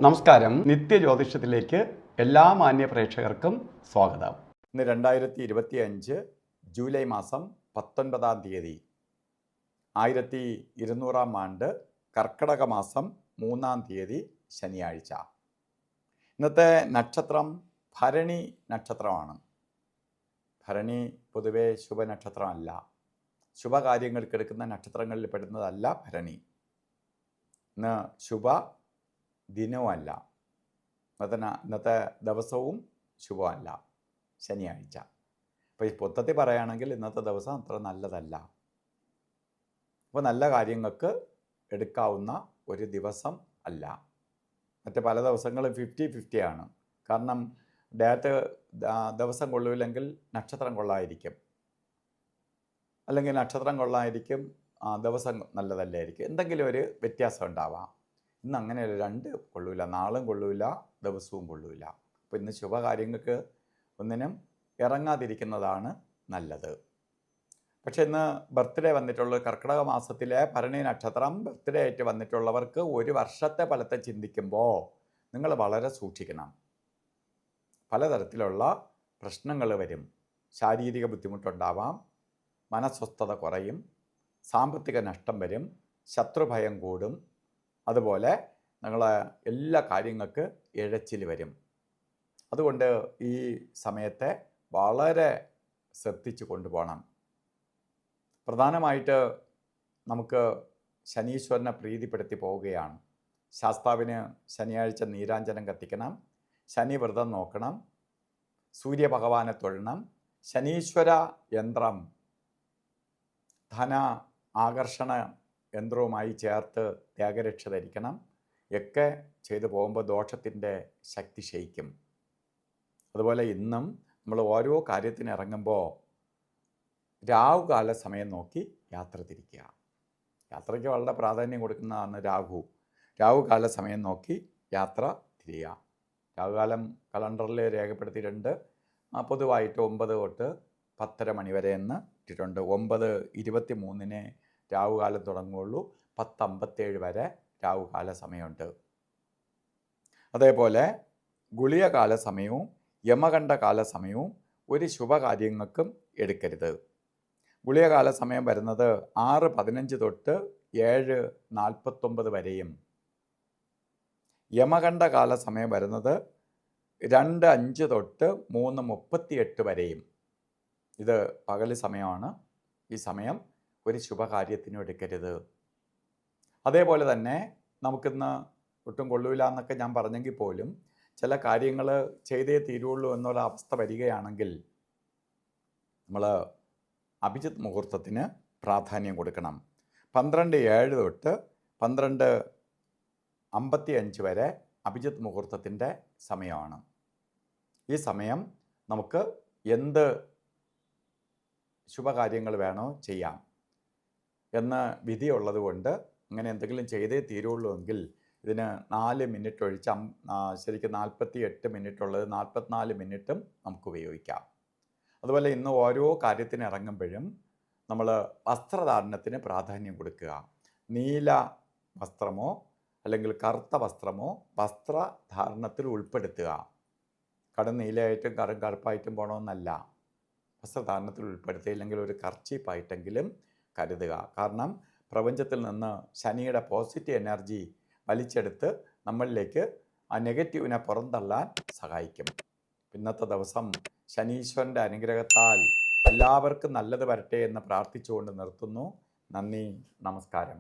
നമസ്കാരം. നിത്യജ്യോതിഷത്തിലേക്ക് എല്ലാ മാന്യ പ്രേക്ഷകർക്കും സ്വാഗതം. ഇന്ന് 2025 ജൂലൈ മാസം 19-ാം തീയതി 1200-ാം ആണ്ട് കർക്കടക മാസം 3-ാം തീയതി ശനിയാഴ്ച. ഇന്നത്തെ നക്ഷത്രം ഭരണി നക്ഷത്രമാണ്. ഭരണി പൊതുവെ ശുഭനക്ഷത്രമല്ല, ശുഭകാര്യങ്ങൾക്ക് എടുക്കുന്ന നക്ഷത്രങ്ങളിൽ പെടുന്നതല്ല ഭരണി. ഇന്ന് ശുഭ ദിനവുമല്ല, ഇന്നത്തെ ദിവസവും ശുഭമല്ല, ശനിയാഴ്ച. അപ്പോൾ ഈ പൊത്തത്തിൽ പറയുകയാണെങ്കിൽ ഇന്നത്തെ ദിവസം അത്ര നല്ലതല്ല. അപ്പോൾ നല്ല കാര്യങ്ങൾക്ക് എടുക്കാവുന്ന ഒരു ദിവസം അല്ല. മറ്റ് പല ദിവസങ്ങളും 50-50 ആണ്. കാരണം ഡേറ്റ് ദിവസം കൊള്ളൂല്ലെങ്കിൽ നക്ഷത്രം കൊള്ളായിരിക്കും, അല്ലെങ്കിൽ നക്ഷത്രം കൊള്ളായിരിക്കും ദിവസം നല്ലതല്ലായിരിക്കും, എന്തെങ്കിലും ഒരു വ്യത്യാസം ഉണ്ടാവാം. ഇന്ന് അങ്ങനെയല്ല, രണ്ട് കൊള്ളൂല, നാളും കൊള്ളൂല, ദിവസവും കൊള്ളൂല. അപ്പോൾ ഇന്ന് ശുഭകാര്യങ്ങൾക്ക് ഒന്നിനും ഇറങ്ങാതിരിക്കുന്നതാണ് നല്ലത്. പക്ഷെ ഇന്ന് ബർത്ത്ഡേ വന്നിട്ടുള്ള കർക്കിടക മാസത്തിലെ ഭരണി നക്ഷത്രം ബർത്ത്ഡേ ആയിട്ട് വന്നിട്ടുള്ളവർക്ക് ഒരു വർഷത്തെ ഫലത്തെ ചിന്തിക്കുമ്പോൾ നിങ്ങൾ വളരെ സൂക്ഷിക്കണം. പലതരത്തിലുള്ള പ്രശ്നങ്ങൾ വരും. ശാരീരിക ബുദ്ധിമുട്ടുണ്ടാവാം, മനസ്വസ്ഥത കുറയും, സാമ്പത്തിക നഷ്ടം വരും, ശത്രുഭയം കൂടും. അതുപോലെ നിങ്ങളെ എല്ലാ കാര്യങ്ങൾക്ക് ഇഴച്ചിൽ വരും. അതുകൊണ്ട് ഈ സമയത്തെ വളരെ ശ്രദ്ധിച്ചു കൊണ്ടുപോകണം. പ്രധാനമായിട്ട് നമുക്ക് ശനീശ്വരനെ പ്രീതിപ്പെടുത്തി പോവുകയാണ്. ശാസ്താവിന് ശനിയാഴ്ച നീരാഞ്ജനം കത്തിക്കണം, ശനി വ്രതം നോക്കണം, സൂര്യഭഗവാനെ തൊഴണം, ശനീശ്വര യന്ത്രം ധന ആകർഷണ യന്ത്രവുമായി ചേർത്ത് ത്യാഗരക്ഷ ധരിക്കണം. ഒക്കെ ചെയ്തു പോകുമ്പോൾ ദോഷത്തിൻ്റെ ശക്തി ക്ഷയിക്കും. അതുപോലെ ഇന്നും നമ്മൾ ഓരോ കാര്യത്തിന് ഇറങ്ങുമ്പോൾ രാഹുകാല സമയം നോക്കി യാത്ര തിരിക്കുക. യാത്രയ്ക്ക് വളരെ പ്രാധാന്യം കൊടുക്കുന്നതാണ് രാഹുകാല സമയം നോക്കി യാത്ര തിരിയുക. രാഹുകാലം കലണ്ടറിൽ രേഖപ്പെടുത്തിയിട്ടുണ്ട്. പൊതുവായിട്ട് 9 തൊട്ട് 10:30 മണി വരെ എന്ന് ഇട്ടിട്ടുണ്ട്. 9:23 രാഹുകാലം തുടങ്ങുകയുള്ളൂ. 10:57 വരെ രാഹുകാല സമയമുണ്ട്. അതേപോലെ ഗുളികകാല സമയവും യമകണ്ഠകാല സമയവും ഒരു ശുഭകാര്യങ്ങൾക്കും എടുക്കരുത്. ഗുളികകാല സമയം വരുന്നത് 6:15 തൊട്ട് 7:49 വരെയും യമകണ്ഠകാല സമയം വരുന്നത് 2:05 തൊട്ട് 3:38 വരെയും. ഇത് പകൽ സമയമാണ്. ഈ സമയം ഒരു ശുഭകാര്യത്തിനും എടുക്കരുത്. അതേപോലെ തന്നെ നമുക്കിന്ന് ഒട്ടും കൊള്ളൂല എന്നൊക്കെ ഞാൻ പറഞ്ഞെങ്കിൽ പോലും ചില കാര്യങ്ങൾ ചെയ്തേ തീരുള്ളൂ എന്നുള്ള അവസ്ഥ വരികയാണെങ്കിൽ നമ്മൾ അഭിജിത്ത് മുഹൂർത്തത്തിന് പ്രാധാന്യം കൊടുക്കണം. 12:07 തൊട്ട് 12:55 വരെ അഭിജിത്ത് മുഹൂർത്തത്തിൻ്റെ സമയമാണ്. ഈ സമയം നമുക്ക് എന്ത് ശുഭകാര്യങ്ങൾ വേണോ ചെയ്യാം എന്ന് വിധിയുള്ളത് കൊണ്ട് അങ്ങനെ എന്തെങ്കിലും ചെയ്തേ തീരുള്ളൂ എങ്കിൽ ഇതിന് 4 മിനിറ്റ് ഒഴിച്ച് ശരിക്കും 48 മിനിറ്റ് ഉള്ളത് 44 മിനിറ്റും നമുക്ക് ഉപയോഗിക്കാം. അതുപോലെ ഇന്ന് ഓരോ കാര്യത്തിന് ഇറങ്ങുമ്പോഴും നമ്മൾ വസ്ത്രധാരണത്തിന് പ്രാധാന്യം കൊടുക്കുക. നീല വസ്ത്രമോ അല്ലെങ്കിൽ കറുത്ത വസ്ത്രമോ വസ്ത്രധാരണത്തിൽ ഉൾപ്പെടുത്തുക. കടും നീലയായിട്ടും കറുപ്പായിട്ടും പോകണമെന്നല്ല, വസ്ത്രധാരണത്തിൽ ഉൾപ്പെടുത്തിയില്ലെങ്കിൽ ഒരു കർച്ചീപ്പായിട്ടെങ്കിലും കരുതുക. കാരണം പ്രപഞ്ചത്തിൽ നിന്ന് ശനിയുടെ പോസിറ്റീവ് എനർജി വലിച്ചെടുത്ത് നമ്മളിലേക്ക് ആ നെഗറ്റീവിനെ പുറന്തള്ളാൻ സഹായിക്കും. ഇന്നത്തെ ദിവസം ശനീശ്വരൻ്റെ അനുഗ്രഹത്താൽ എല്ലാവർക്കും നല്ലത് വരട്ടെ എന്ന് പ്രാർത്ഥിച്ചുകൊണ്ട് നിർത്തുന്നു. നന്ദി, നമസ്കാരം.